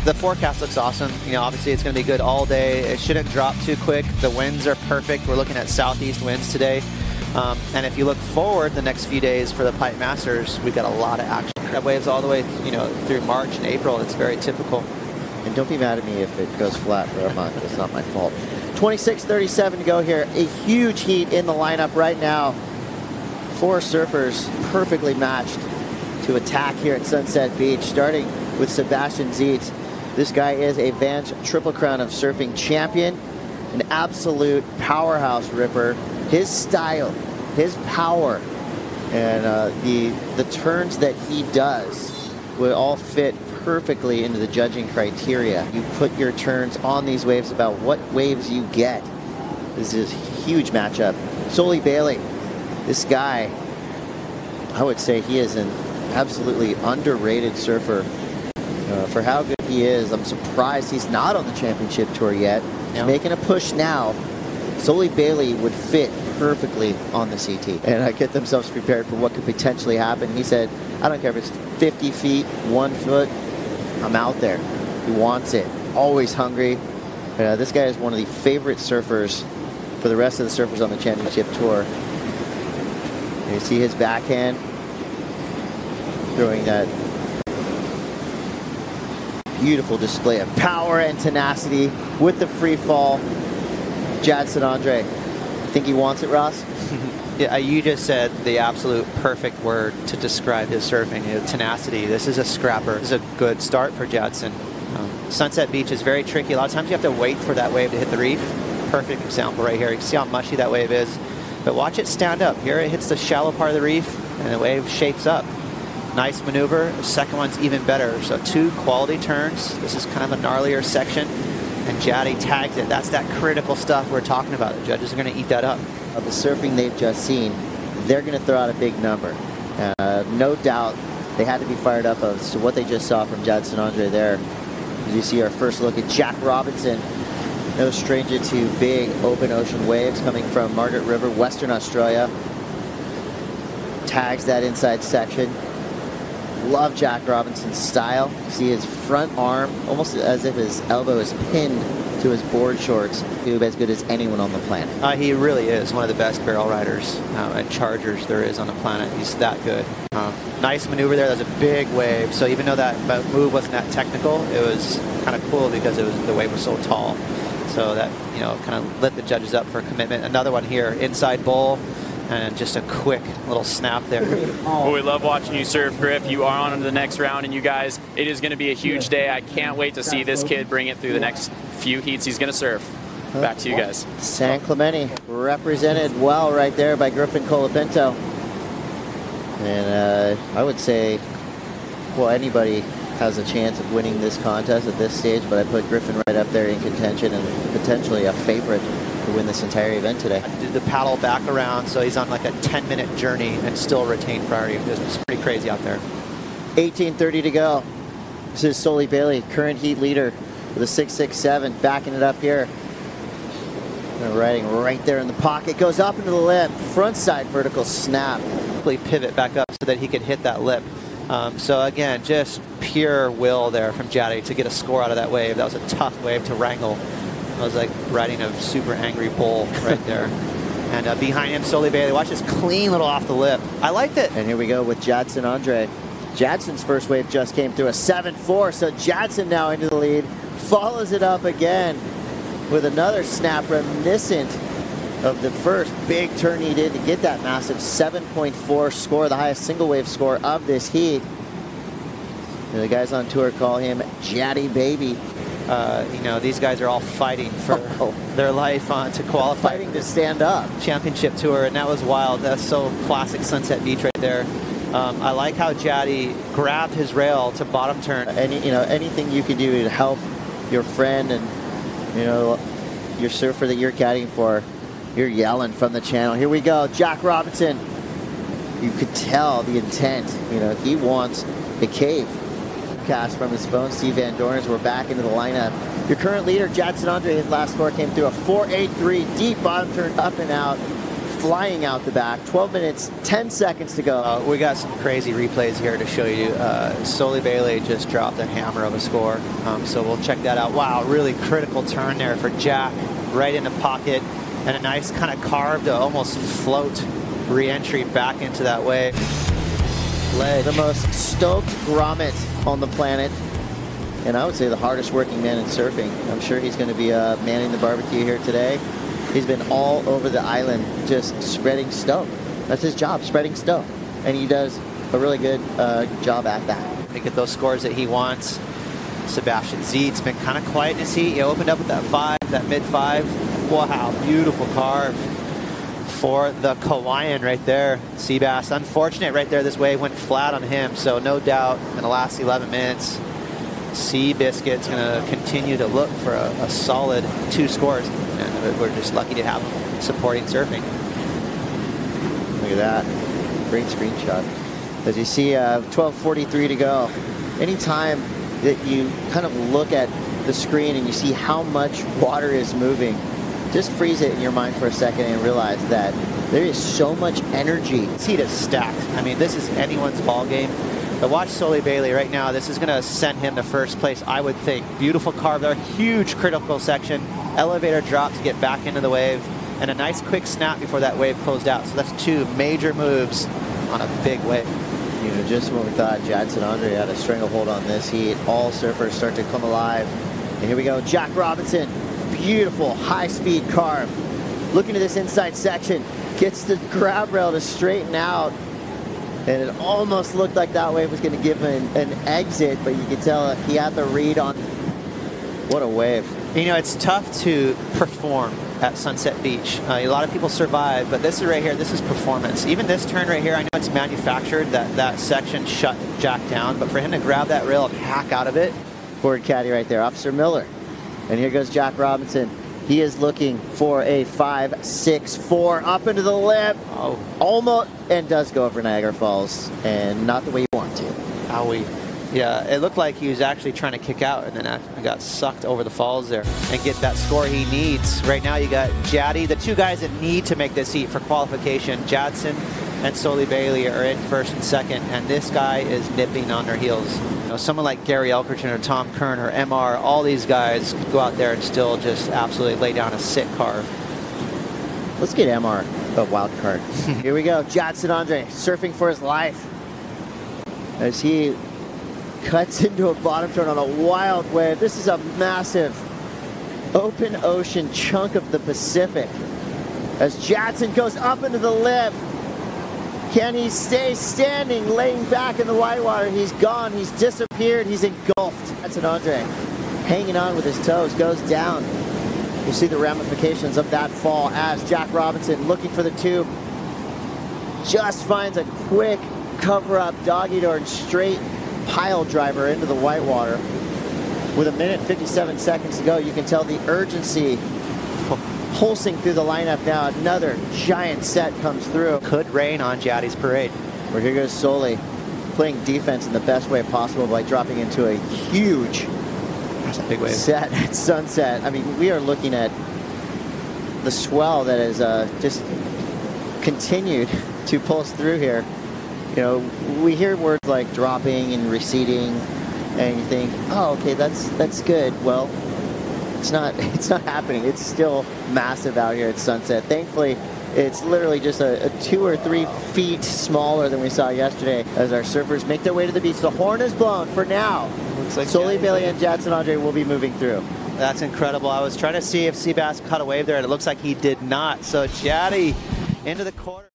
The forecast looks awesome. You know, obviously it's going to be good all day. It shouldn't drop too quick. The winds are perfect. We're looking at southeast winds today. And if you look forward the next few days for the Pipe Masters, we've got a lot of action. Crab waves all the way, you know, through March and April. It's very typical. And don't be mad at me if it goes flat for a month. It's not my fault. 26:37 to go here. A huge heat in the lineup right now. 4 surfers perfectly matched to attack here at Sunset Beach, starting with S.Zietz. This guy is a Vans Triple Crown of Surfing champion, an absolute powerhouse ripper. His style, his power, and the turns that he does will all fit perfectly into the judging criteria. You put your turns on these waves about what waves you get. This is a huge matchup. S.Bailey, this guy, I would say he is an absolutely underrated surfer. For how good he is, I'm surprised he's not on the championship tour yet. He's making a push now. S.Bailey would fit perfectly on the CT and get themselves prepared for what could potentially happen. He said, I don't care if it's 50 feet, 1 foot, I'm out there. He wants it. Always hungry. This guy is one of the favorite surfers for the rest of the surfers on the championship tour. You see his backhand throwing that beautiful display of power and tenacity with the free fall. J.Andre, think he wants it, Ross? Yeah, you just said the absolute perfect word to describe his surfing, you know, tenacity. This is a scrapper. This is a good start for J.Andre. Sunset Beach is very tricky. A lot of times you have to wait for that wave to hit the reef. Perfect example right here. You can see how mushy that wave is. But watch it stand up. Here it hits the shallow part of the reef, and the wave shapes up. Nice maneuver. The second one's even better. So 2 quality turns. This is kind of a gnarlier section. And J.Andre tags it. That's that critical stuff we're talking about. The judges are going to eat that up. Of the surfing they've just seen, they're going to throw out a big number. No doubt they had to be fired up as to what they just saw from J.Andre there. As you see our first look at J.Robinson. No stranger to big open ocean waves coming from Margaret River, Western Australia. Tags that inside section. Love J.Robinson's style. See his front arm, almost as if his elbow is pinned to his board shorts. He's as good as anyone on the planet. He really is one of the best barrel riders and chargers there is on the planet. He's that good. Nice maneuver there. That was a big wave. So even though that move wasn't that technical, it was kind of cool because the wave was so tall. So that, you know, kind of lit the judges up for commitment. Another one here, inside bowl. And just a quick little snap there. Well, we love watching you surf, Griff. You are on to the next round, and you guys, it is going to be a huge day. I can't wait to see this kid bring it through the next few heats he's going to surf. Back to you guys. San Clemente represented well right there by Griffin Colapinto. And I would say, well, anybody has a chance of winning this contest at this stage, but I put Griffin right up there in contention and potentially a favorite to win this entire event today. Did the paddle back around, so he's on like a 10-minute journey and still retain priority. It's pretty crazy out there. 18:30 to go. This is S.Bailey, current heat leader with a 6.67, backing it up here. And riding right there in the pocket, goes up into the lip, front side vertical snap. Pivot back up so that he could hit that lip. So again, just pure will there from J.Andre to get a score out of that wave. That was a tough wave to wrangle. It was like riding a super angry bull right there. And behind him, S.Bailey. Watch this clean little off the lip. I liked it. And here we go with J.Andre. Jadson's first wave just came through a 7.4, so Jadson now into the lead. Follows it up again with another snap reminiscent of the first big turn he did to get that massive 7.4 score, the highest single wave score of this heat. And the guys on tour call him Jaddy Baby. You know, these guys are all fighting for their life to qualify. Fighting to stand up. Championship tour, and that was wild. That's so classic Sunset Beach right there. I like how Jaddy grabbed his rail to bottom turn. Anything you can do to help your friend and, you know, your surfer that you're caddying for, you're yelling from the channel. Here we go, J.Robinson. You could tell the intent. You know, he wants a cave. Cast from his phone, Steve Van Dorn, we're back into the lineup. Your current leader, J.Andre, his last score came through a 4.83, deep bottom turn, up and out. flying out the back. 12 minutes, 10 seconds to go. We got some crazy replays here to show you. S.Bailey just dropped a hammer of a score. So we'll check that out. Wow, really critical turn there for Jack. Right in the pocket. And a nice kind of carved, almost float re-entry back into that wave. Ledge. The most stoked grommet on the planet. And I would say the hardest working man in surfing. I'm sure he's going to be manning the barbecue here today. He's been all over the island just spreading stoke. That's his job, spreading stoke. And he does a really good job at that. To get those scores that he wants. S.Zietz been kind of quiet in his heat. He opened up with that 5, that mid-5. Wow, beautiful carve for the Kauaian right there. Seabass, unfortunate right there. This wave went flat on him, so no doubt in the last 11 minutes, Seabiscuit's going to continue to look for a solid 2 scores. And we're just lucky to have him supporting surfing. Look at that. Great screenshot. As you see, 12:43 to go. Anytime that you kind of look at the screen and you see how much water is moving, just freeze it in your mind for a second and realize that there is so much energy. This heat is stacked. I mean, this is anyone's ball game. But watch S.Bailey right now. This is going to send him to first place, I would think. Beautiful carve there, huge critical section. Elevator drop to get back into the wave, and a nice quick snap before that wave closed out. So that's 2 major moves on a big wave. You know, just when we thought J.Andre had a stranglehold on this heat, all surfers start to come alive. And here we go, J.Robinson. Beautiful high-speed carve. Looking at this inside section, gets the grab rail to straighten out. And it almost looked like that wave was going to give him an exit, but you could tell he had the read on. What a wave. You know, it's tough to perform at Sunset Beach. A lot of people survive, but this is right here, this is performance. Even this turn right here, I know it's manufactured, that section shut Jack down, but for him to grab that rail and hack out of it. Forward caddy right there, Officer Miller. And here goes J.Robinson. He is looking for a 5-6-4 up into the lip. Oh. Almost, and does go over Niagara Falls, and not the way you want to. Owie. Yeah, it looked like he was actually trying to kick out, and then I got sucked over the falls there and get that score he needs. Right now you got Jaddy, the 2 guys that need to make this heat for qualification. Jadson and S.Bailey are in first and second, and this guy is nipping on their heels. You know, someone like Gary Elkerton or Tom Kern or MR, all these guys could go out there and still just absolutely lay down a sick carve. Let's get MR a wild card. Here we go, J.Andre surfing for his life as he cuts into a bottom turn on a wild wave. This is a massive open ocean chunk of the Pacific as Jadson goes up into the lip. Can he stay standing, laying back in the whitewater? He's gone, he's disappeared, he's engulfed. S.Andre hanging on with his toes, goes down. You see the ramifications of that fall as J.Robinson looking for the tube. Just finds a quick cover-up doggy door and straight pile driver into the whitewater. With 1 minute 57 seconds to go, you can tell the urgency pulsing through the lineup now. Another giant set comes through. Could rain on Jaddy's parade. Where here goes Sully, playing defense in the best way possible by dropping into a huge That's a big wave. Set at sunset. I mean, we are looking at the swell that has just continued to pulse through here. You know, we hear words like dropping and receding, and you think, oh, okay, that's good. Well, it's not happening. It's still massive out here at sunset. Thankfully, it's literally just a 2 or 3 feet smaller than we saw yesterday as our surfers make their way to the beach. The horn is blown for now. Looks like S.Bailey and J.Andre will be moving through. That's incredible. I was trying to see if Seabass caught a wave there, and it looks like he did not. So Jaddy into the corner.